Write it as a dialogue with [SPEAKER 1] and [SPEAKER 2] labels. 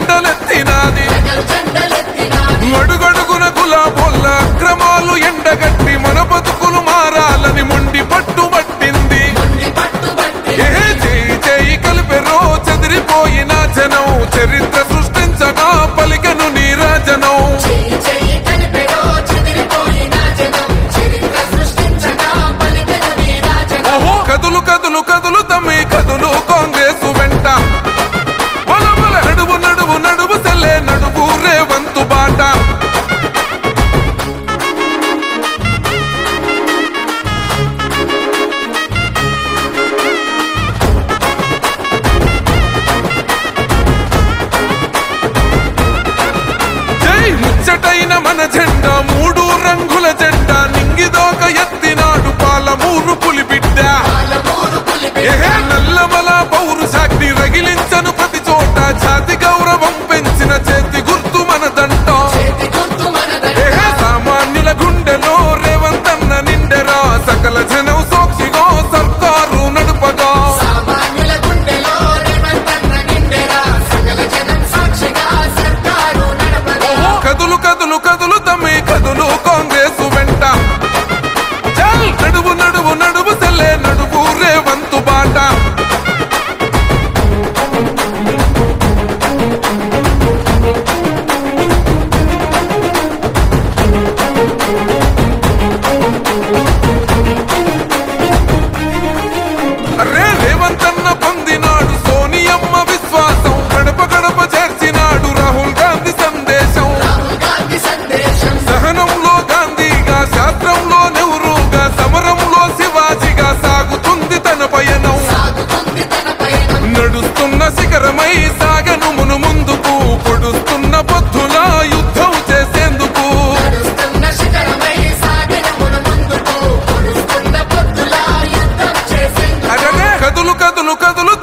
[SPEAKER 1] జెండలెత్తినాది అడుగడుగున గులాబోళ్ళ అక్రమాలు ఎండగట్టి మన బతుకులు మారాలని మొండి పట్టుబట్టింది చేయి చేయి కలిపెరో చెదిరిపోయిన జనం చరిత్ర సృష్టించగా పలికను నీరాజనం కదులు కదులు కదులు తమ్మి కదులు కాంగ్రెస్ వెంట నడువు నడువు నడువు సెల్లే నడువు రేవంతు బాట జై ముచ్చటైన మన జెండా మూడు రంగుల జెండా నింగిదోక ఎత్తినాడు పాలమూరు పులిబిడ్డ నల్లమల పౌరుషాగ్ని రగిలించను ప్రతి చోట జాతి గౌరవం పెంచిన చేతి గుర్తు మనదంట సామాన్యుల గుండెలో రేవంతన్న నిండెరా సకల జనం సాక్షిగా సర్కారు నడుపగా కదులు కదులు కదులు తమ్మి కదులు కాంగ్రెస్ వెంట నడువు నడువు నడువు సెల్లే నడువు రేవంతు బాట రేవంతన్న పొందినాడు సోనియమ్మ విశ్వాసం గడప గడప చేర్చినాడు రాహుల్ గాంధీ సందేశం సహనంలో గాంధీగా శాస్త్రంలో నెహ్రూగా సమరంలో శివాజీగా సాగుతుంది తన పయనం నడుస్తున్న శిఖరమై సాగను మును ముందుకు పొడుస్తున్న పొద్దుల యుద్ధం చేసేందుకు కదులు కదులు కదులు